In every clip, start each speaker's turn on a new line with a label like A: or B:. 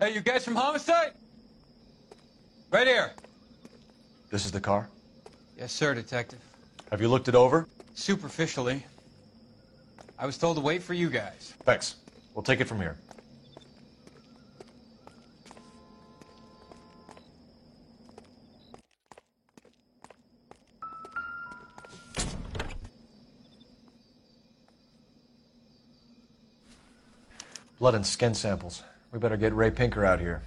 A: Hey, you guys from Homicide? Right here.
B: This is the car?
A: Yes, sir, Detective.
B: Have you looked it over?
A: Superficially. I was told to wait for you guys.
B: Thanks. We'll take it from here. Blood and skin samples. We better get Ray Pinker out here.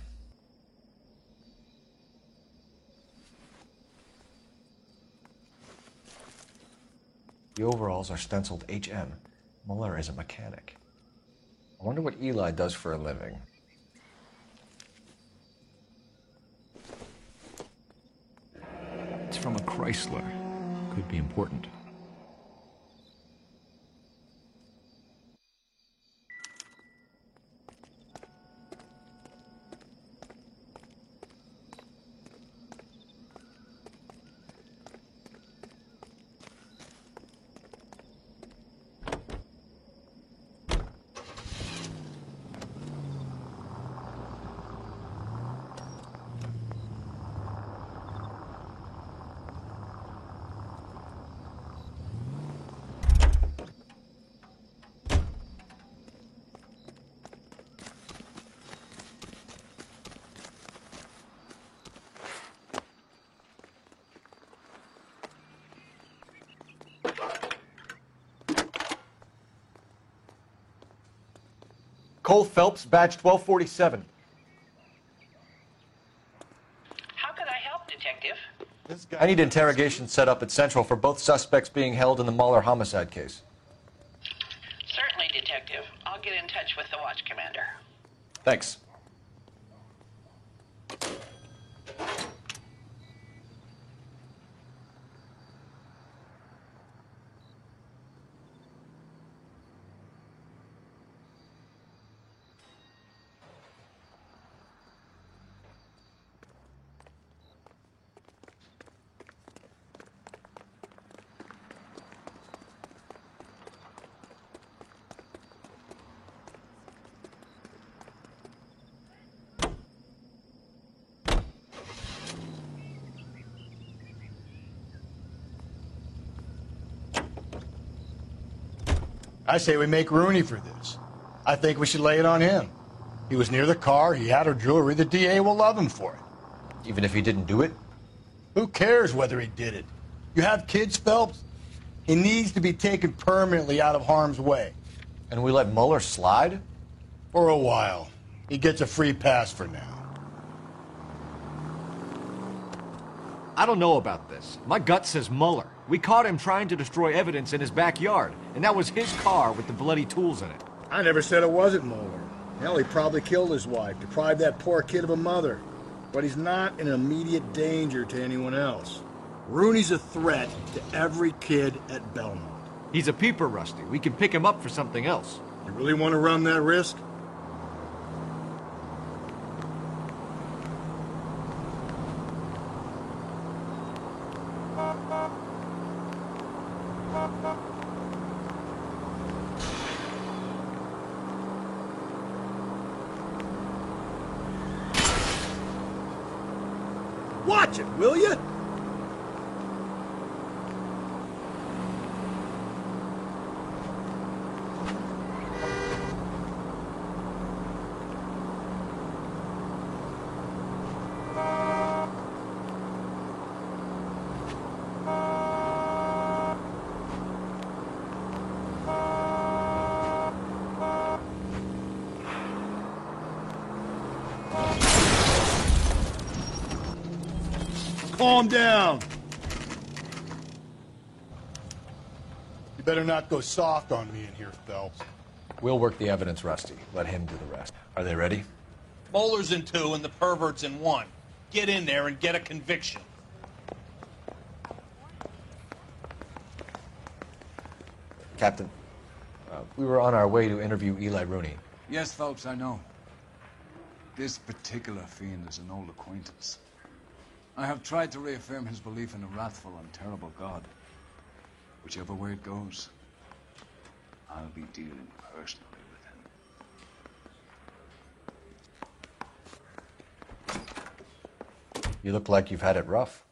B: The overalls are stenciled HM. Muller is a mechanic. I wonder what Eli does for a living.
C: It's from a Chrysler. Could be important.
B: Cole Phelps, badge 1247.
D: How could I help, Detective?
B: I need interrogation set up at Central for both suspects being held in the Muller homicide case.
D: Certainly, Detective. I'll get in touch with the watch commander.
B: Thanks.
E: I say we make Rooney for this. I think we should lay it on him. He was near the car, he had her jewelry, the DA will love him for it.
B: Even if he didn't do it?
E: Who cares whether he did it? You have kids, Phelps? He needs to be taken permanently out of harm's way.
B: And we let Muller slide?
E: For a while. He gets a free pass for now.
C: I don't know about this. My gut says Muller. We caught him trying to destroy evidence in his backyard, and that was his car with the bloody tools in it.
E: I never said it wasn't Muller. Hell, he probably killed his wife, deprived that poor kid of a mother. But he's not in immediate danger to anyone else. Rooney's a threat to every kid at Belmont.
C: He's a peeper, Rusty. We can pick him up for something else.
E: You really want to run that risk? Watch it, will you? Calm down. You better not go soft on me in here, Phelps.
B: We'll work the evidence, Rusty. Let him do the rest. Are they ready?
F: Muller's in 2 and the pervert's in 1. Get in there and get a conviction.
B: Captain, we were on our way to interview Eli Rooney.
G: Yes, Phelps, I know. This particular fiend is an old acquaintance. I have tried to reaffirm his belief in a wrathful and terrible God. Whichever way it goes, I'll be dealing personally with him.
B: You look like you've had it rough.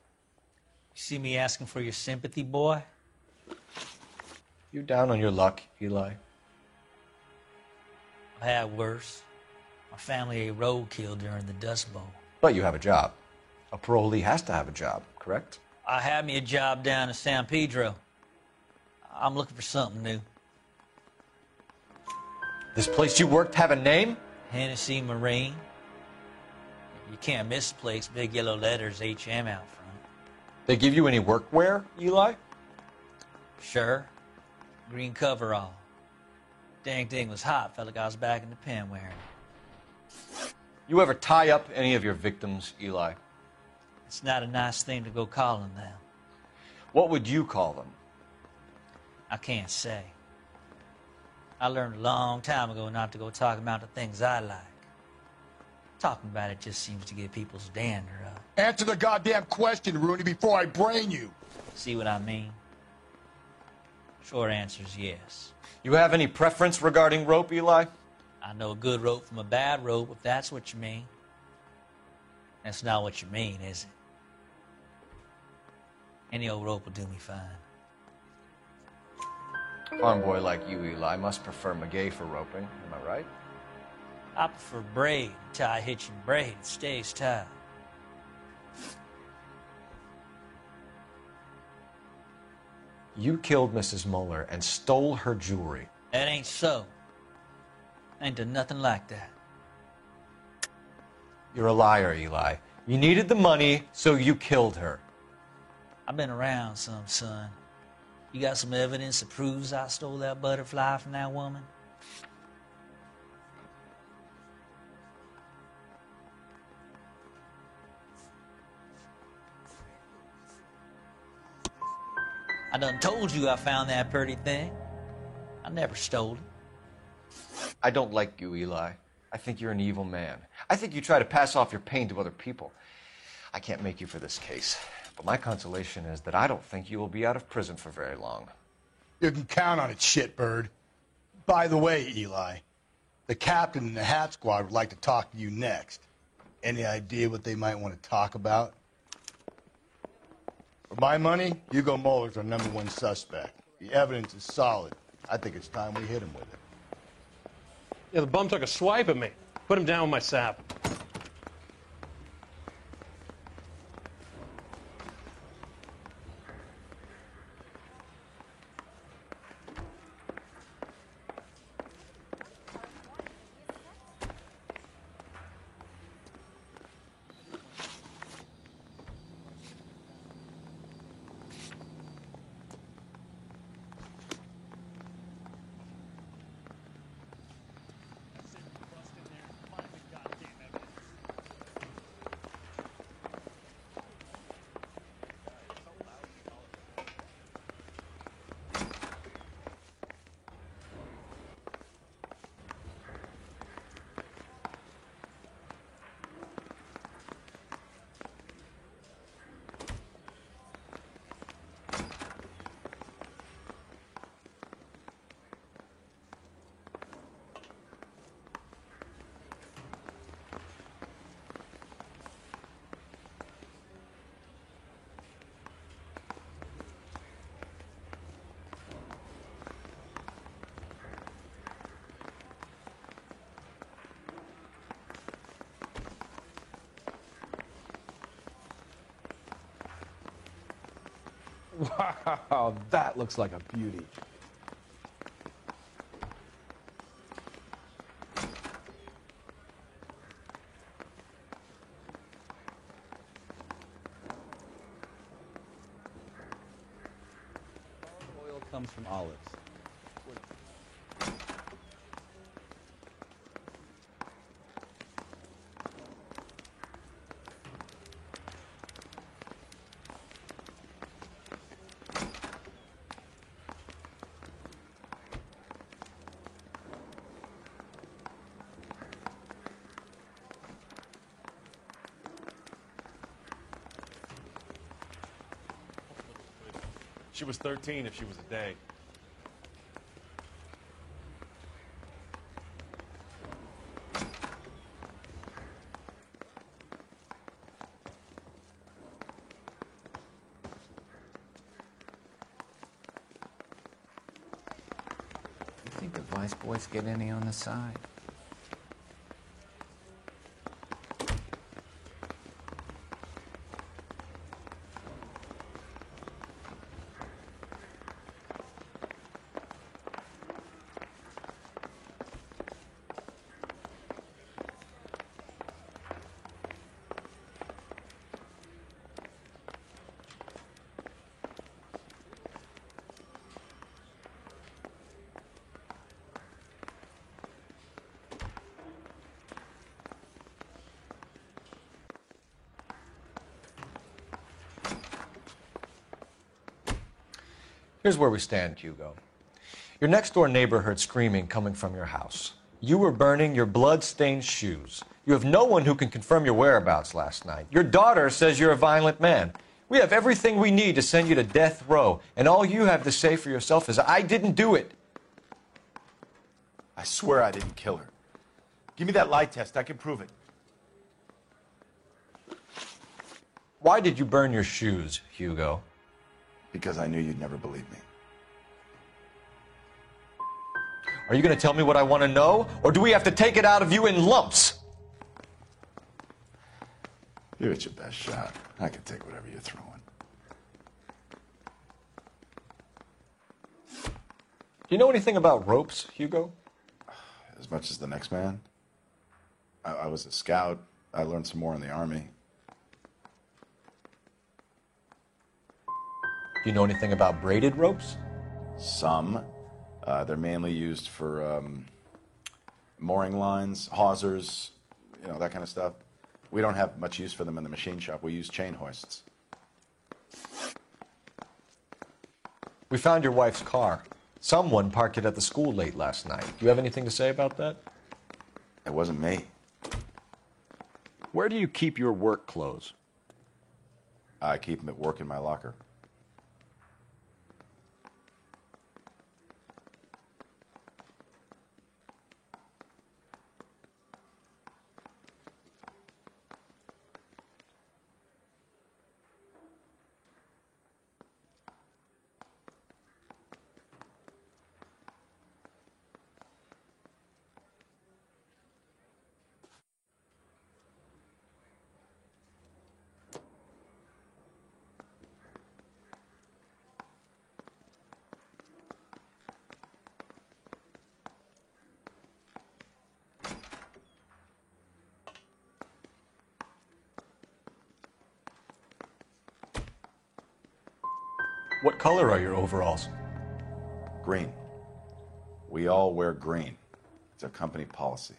H: You see me asking for your sympathy, boy?
B: You down on your luck, Eli?
H: I've had worse. My family ate roadkill during the Dust Bowl.
B: But you have a job. A parolee has to have a job, correct?
H: I had me a job down in San Pedro. I'm looking for something new.
B: This place you worked have a name?
H: Hennessy Marine. You can't miss the place. Big yellow letters, HM out front.
B: They give you any workwear, Eli?
H: Sure. Green coverall. Dang thing was hot. Felt like I was back in the pen wearing it.
B: You ever tie up any of your victims, Eli?
H: It's not a nice thing to go calling them.
B: What would you call them?
H: I can't say. I learned a long time ago not to go talking about the things I like. Talking about it just seems to get people's dander up.
E: Answer the goddamn question, Rooney, before I brain you.
H: See what I mean? Short answer is yes.
B: You have any preference regarding rope, Eli?
H: I know a good rope from a bad rope, if that's what you mean. That's not what you mean, is it? Any old rope will do me fine.
B: Farm boy like you, Eli, must prefer Magay for roping. Am I right?
H: I prefer braid. Tie hitching braid. It stays tight.
B: You killed Mrs. Muller and stole her jewelry.
H: That ain't so. I ain't done nothing like that.
B: You're a liar, Eli. You needed the money, so you killed her.
H: I've been around some, son. You got some evidence that proves I stole that butterfly from that woman? I done told you I found that pretty thing. I never stole it.
B: I don't like you, Eli. I think you're an evil man. I think you try to pass off your pain to other people. I can't make you for this case, but my consolation is that I don't think you will be out of prison for very long.
E: You can count on it, shitbird. By the way, Eli, the captain and the Hat Squad would like to talk to you next. Any idea what they might want to talk about? For my money, Hugo Muller's our #1 suspect. The evidence is solid. I think it's time we hit him with it.
I: Yeah, the bum took a swipe at me. Put him down with my sap.
J: Wow, that looks like a beauty.
A: Oil comes from olives.
I: She was 13 if she was a day.
J: nice boys get any on the side.
B: Here's where we stand, Hugo. Your next-door neighbor heard screaming coming from your house. You were burning your blood-stained shoes. You have no one who can confirm your whereabouts last night. Your daughter says you're a violent man. We have everything we need to send you to death row, and all you have to say for yourself is, I didn't do it.
K: I swear I didn't kill her. Give me that lie test. I can prove it.
B: Why did you burn your shoes, Hugo?
K: Because I knew you'd never believe me.
B: Are you going to tell me what I want to know, or do we have to take it out of you in lumps?
K: Give it your best shot. I can take whatever you're throwing.
B: Do you know anything about ropes, Hugo?
K: As much as the next man. I was a scout. I learned some more in the Army.
B: Do you know anything about braided ropes?
K: Some. They're mainly used for mooring lines, hawsers, you know, that kind of stuff. We don't have much use for them in the machine shop. We use chain hoists.
B: We found your wife's car. Someone parked it at the school late last night. Do you have anything to say about that?
K: It wasn't me.
C: Where do you keep your work clothes?
K: I keep them at work in my locker.
B: What color are your overalls?
K: Green. We all wear green. It's a company policy.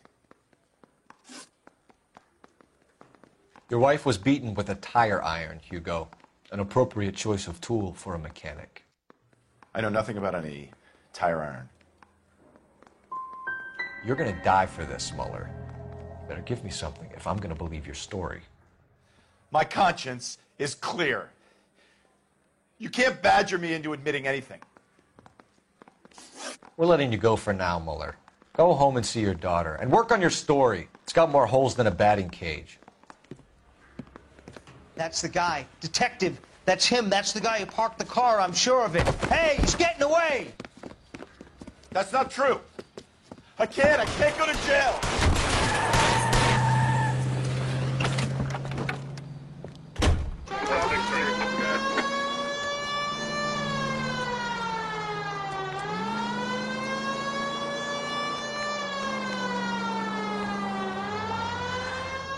B: Your wife was beaten with a tire iron, Hugo. An appropriate choice of tool for a mechanic.
K: I know nothing about any tire iron.
B: You're gonna die for this, Mueller. Better give me something if I'm gonna believe your story.
K: My conscience is clear. You can't badger me into admitting anything.
B: We're letting you go for now, Mueller. Go home and see your daughter, and work on your story. It's got more holes than a batting cage.
L: That's the guy. Detective, that's him. That's the guy who parked the car, I'm sure of it. Hey, he's getting away!
K: That's not true. I can't go to jail.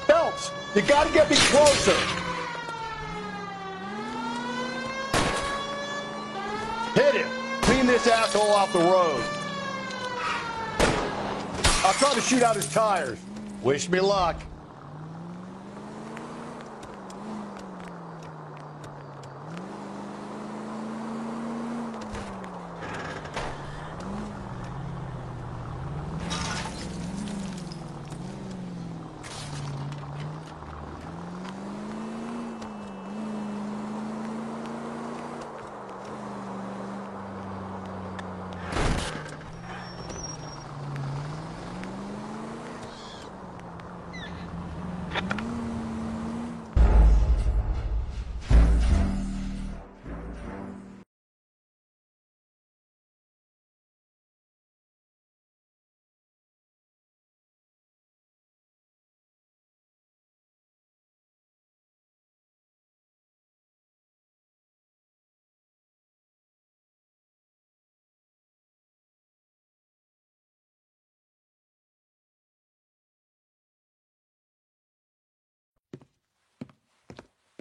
E: Phelps, you gotta get me closer. Hit him. Clean this asshole off the road. I'll try to shoot out his tires. Wish me luck.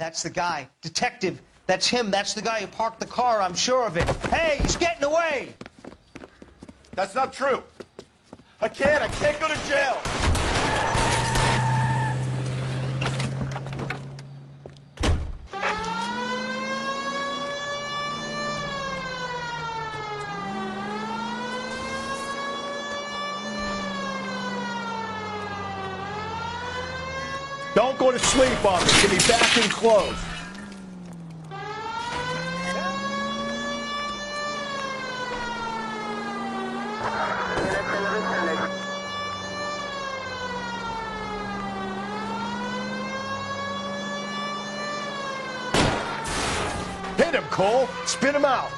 L: That's the guy. Detective, that's him. That's the guy who parked the car, I'm sure of it. Hey, he's getting away!
K: That's not true. I can't go to jail.
E: Don't go to sleep on me. Give me back in close. Hit him, Cole. Spin him out.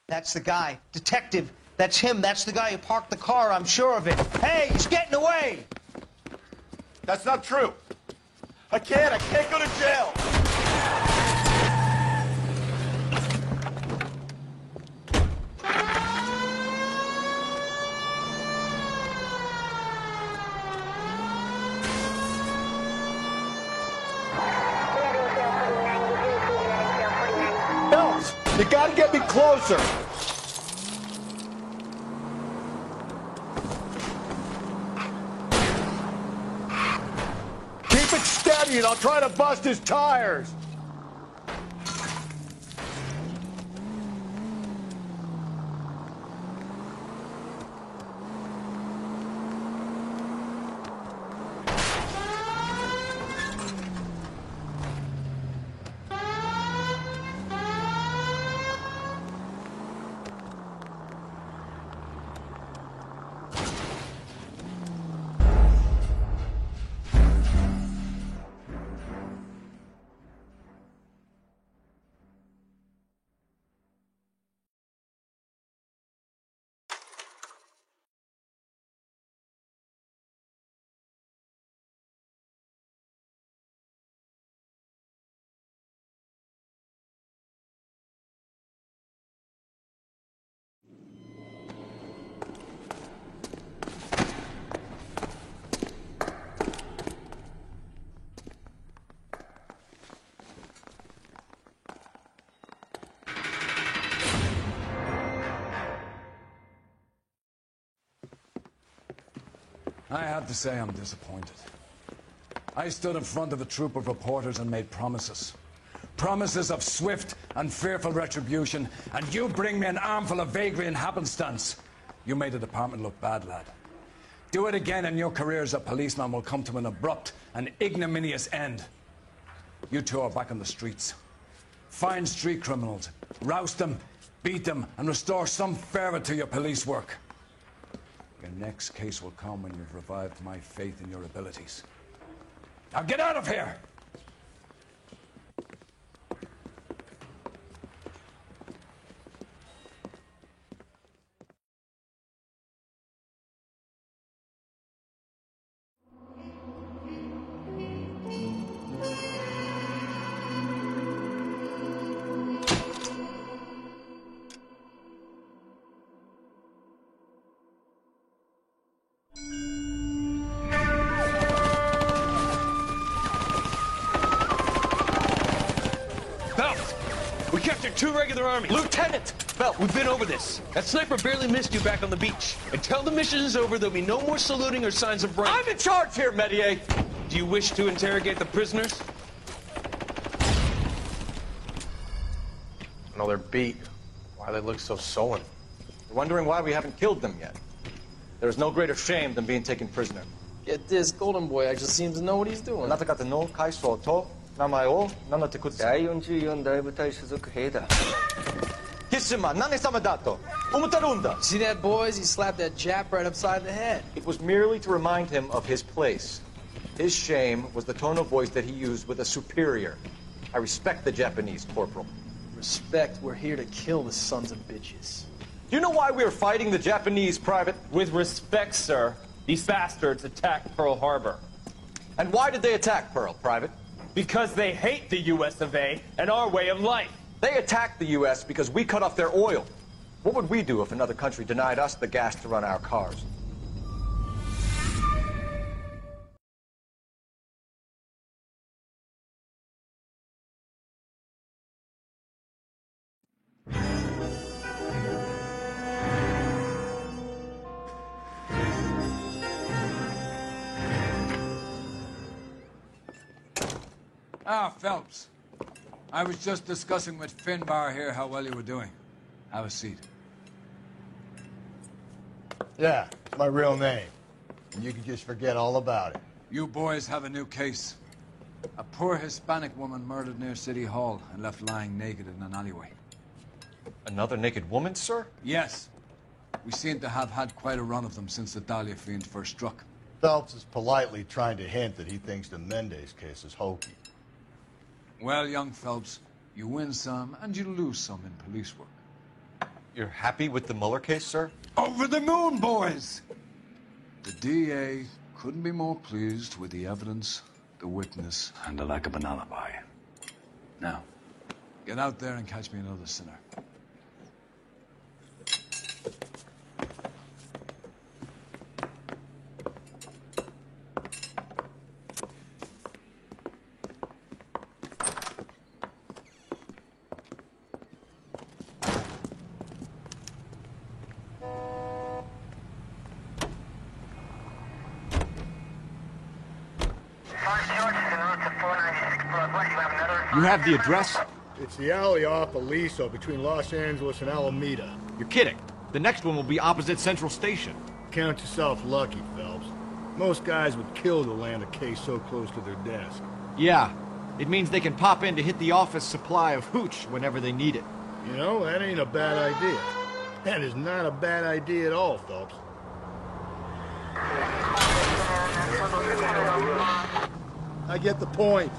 L: That's the guy. Detective, that's him. That's the guy who parked the car, I'm sure of it. Hey, he's getting away!
K: That's not true. I can't go to jail.
E: Elves, you gotta get me closer. Keep it steady and I'll try to bust his tires.
G: I have to say I'm disappointed. I stood in front of a troop of reporters and made promises. Promises of swift and fearful retribution, and you bring me an armful of vagary and happenstance. You made the department look bad, lad. Do it again and your career as a policeman will come to an abrupt and ignominious end. You two are back on the streets. Find street criminals, roust them, beat them, and restore some fervor to your police work. Your next case will come when you've revived my faith in your abilities. Now get out of here!
I: We captured 2 regular armies.
B: Lieutenant!
M: Phelps, we've been over this. That sniper barely missed you back on the beach. Until the mission is over, there'll be no more saluting or signs of rank.
B: I'm in charge here, Medier!
M: Do you wish to interrogate the prisoners?
N: No, they're beat. Why they look so sullen?
B: You're wondering why we haven't killed them yet. There is no greater shame than being taken prisoner.
N: Get this, Golden Boy actually seems to know what he's doing.
B: あなた方の階層と名前を名乗ってください。
O: 第44大部隊所属兵だ。
B: キスマ、何様だと思ってるんだ。
N: See that, boys? He slapped that Jap right upside the head.
B: It was merely to remind him of his place. His shame was the tone of voice that he used with a superior. I respect the Japanese, Corporal.
N: Respect, we're here to kill the sons of bitches.
B: Do you know why we are fighting the Japanese, Private?
P: With respect, sir, these bastards attacked Pearl Harbor.
B: And why did they attack Pearl, Private?
P: Because they hate the US of A and our way of life.
B: They attacked the U.S. because we cut off their oil. What would we do if another country denied us the gas to run our cars?
G: Ah, Phelps. I was just discussing with Finbar here how well you were doing. Have a seat.
E: Yeah, it's my real name. And you can just forget all about it.
G: You boys have a new case. A poor Hispanic woman murdered near City Hall and left lying naked in an alleyway.
B: Another naked woman, sir?
G: Yes. We seem to have had quite a run of them since the Dahlia fiend first struck.
E: Phelps is politely trying to hint that he thinks the Mendez case is hokey.
G: Well, young Phelps, you win some and you lose some in police work.
B: You're happy with the Mueller case, sir?
G: Over the moon, boys! The DA couldn't be more pleased with the evidence, the witness, and the lack of an alibi. Now, get out there and catch me another sinner.
C: You have the address?
E: It's the alley off Aliso between Los Angeles and Alameda.
C: You're kidding. The next one will be opposite Central Station.
E: Count yourself lucky, Phelps. Most guys would kill to land a case so close to their desk.
C: Yeah. It means they can pop in to hit the office supply of hooch whenever they need it.
E: You know, that ain't a bad idea. That is not a bad idea at all, Phelps. I get the point.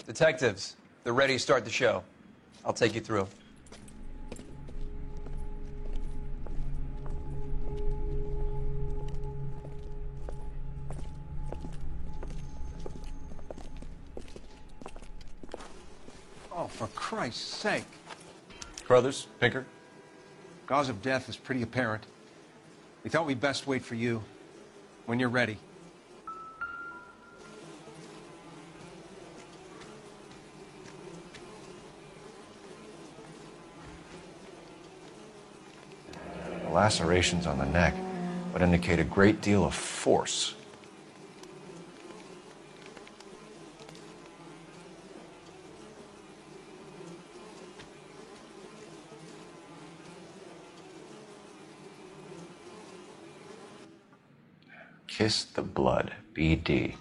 A: Detectives, they're ready to start the show. I'll take you through.
F: Oh, for Christ's sake.
B: Carruthers, Pinker.
Q: Cause of death is pretty apparent. We thought we'd best wait for you. When you're ready.
B: The lacerations on the neck would indicate a great deal of force. Kiss the blood, BD.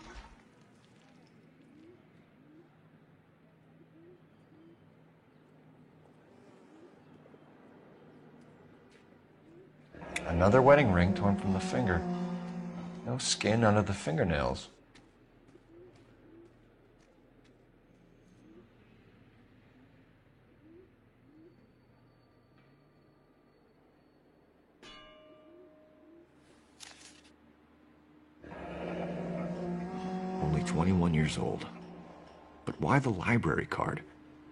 B: Another wedding ring torn from the finger. No skin under the fingernails. 21 years old. But why the library card?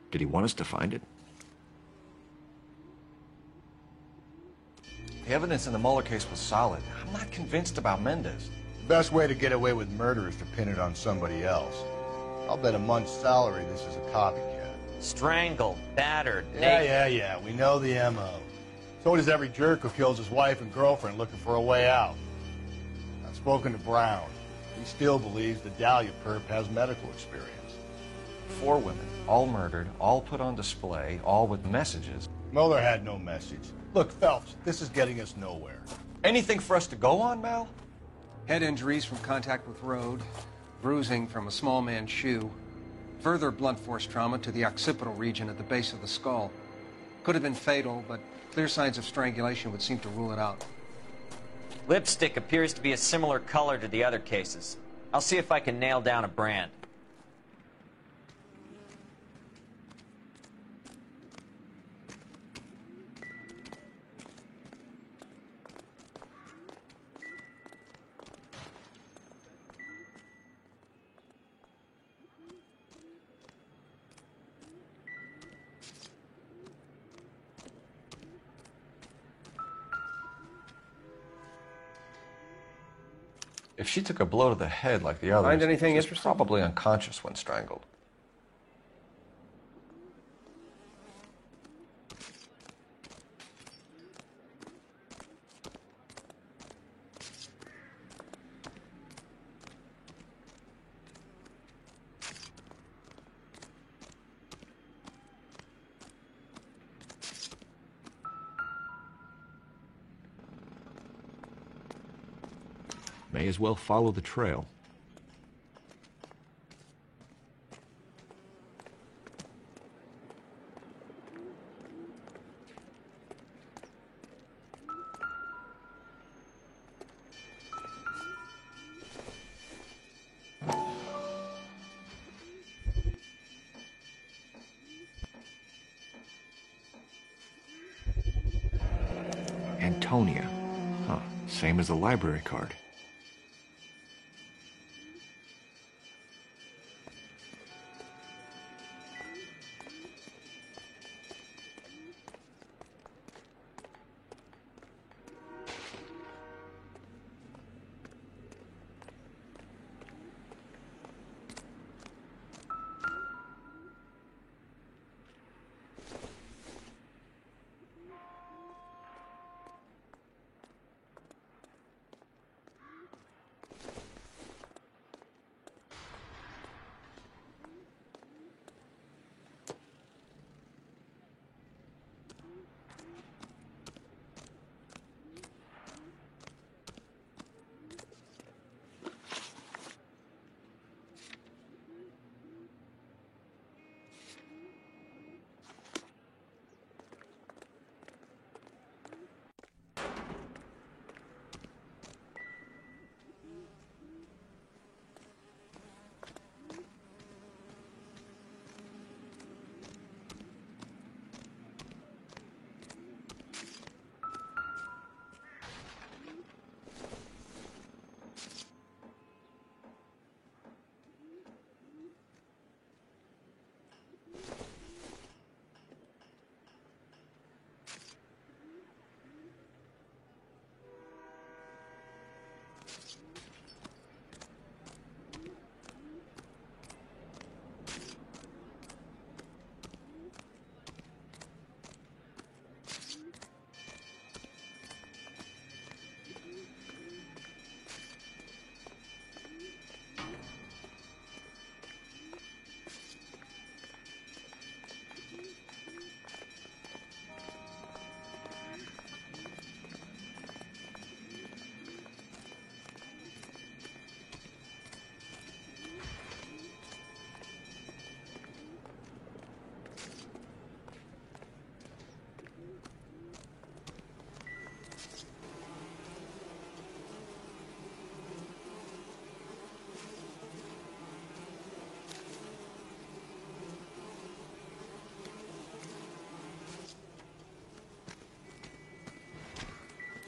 B: Did he want us to find it? The evidence in the Mueller case was solid. I'm not convinced about Mendez.
E: The best way to get away with murder is to pin it on somebody else. I'll bet a month's salary this is a copycat.
R: Strangled, battered,
E: Yeah. We know the M.O. So does every jerk who kills his wife and girlfriend looking for a way out. I've spoken to Brown. He still believes the Dahlia perp has medical experience.
B: 4 women, all murdered, all put on display, all with messages.
E: Mueller had no message. Look, Phelps, this is getting us nowhere.
B: Anything for us to go on, Mal?
Q: Head injuries from contact with road, bruising from a small man's shoe, further blunt force trauma to the occipital region at the base of the skull. Could have been fatal, but clear signs of strangulation would seem to rule it out.
R: Lipstick appears to be a similar color to the other cases. I'll see if I can nail down a brand.
B: If she took a blow to the head like the others,
Q: Find anything
B: she's
Q: interesting?
B: probably unconscious when strangled. May as well follow the trail. Antonia. Huh, same as the library card.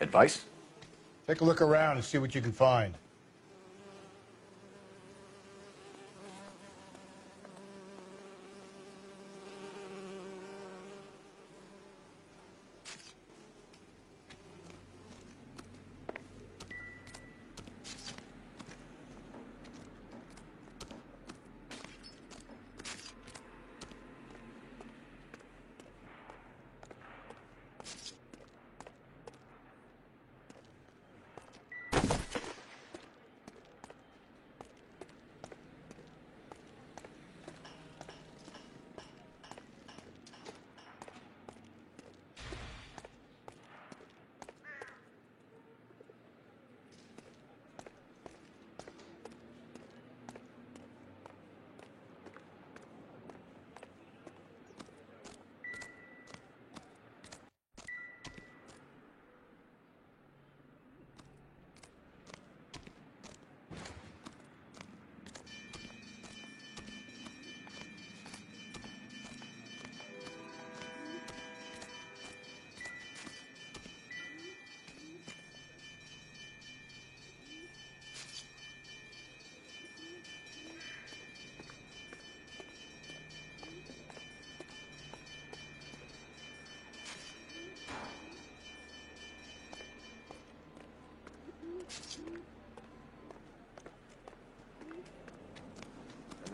B: Advice?
E: Take a look around and see what you can find.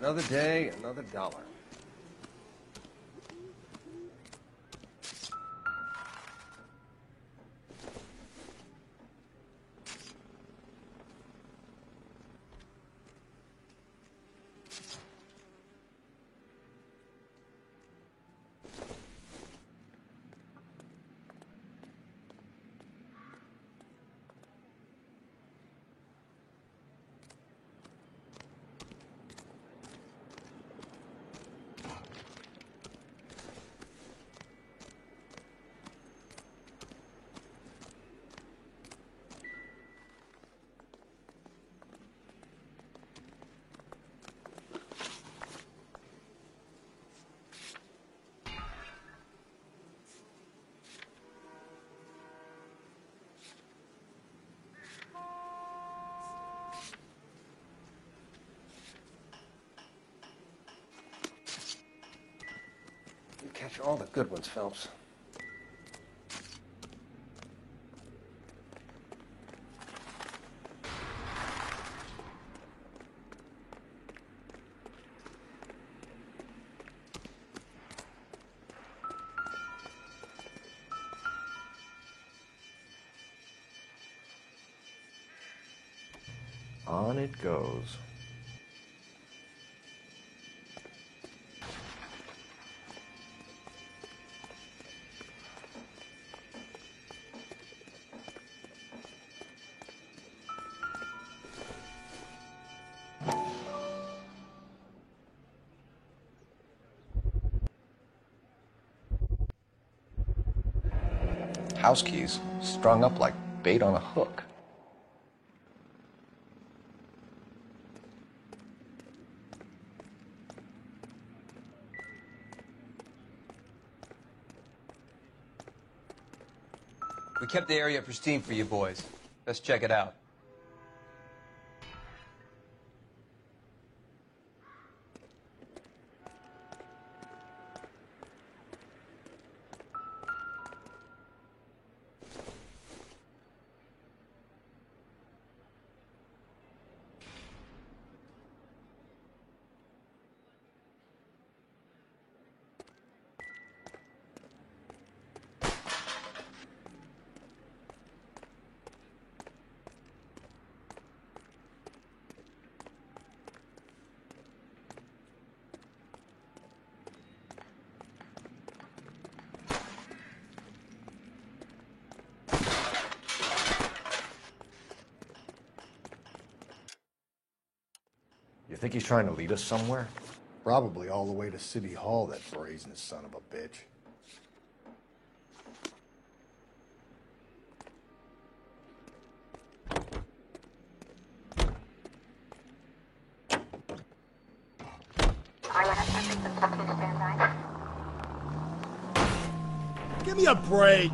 Q: Another day, another dollar. You catch all the good ones, Phelps.
B: On it goes. House keys strung up like bait on a hook.
S: We kept the area pristine for you boys. Let's check it out.
B: You think he's trying to lead us somewhere?
E: Probably all the way to City Hall, that brazen son of a bitch. Give me a break!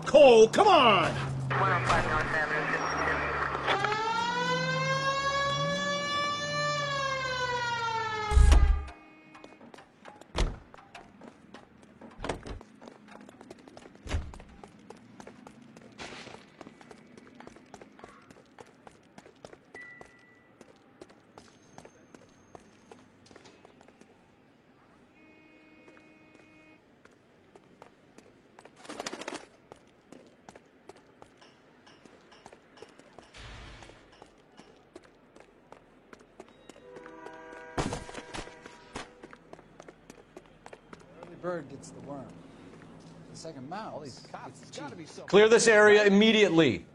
E: Cole, come on!
T: bird gets the worm. The second mouse gets the cheese.
B: Clear this area immediately.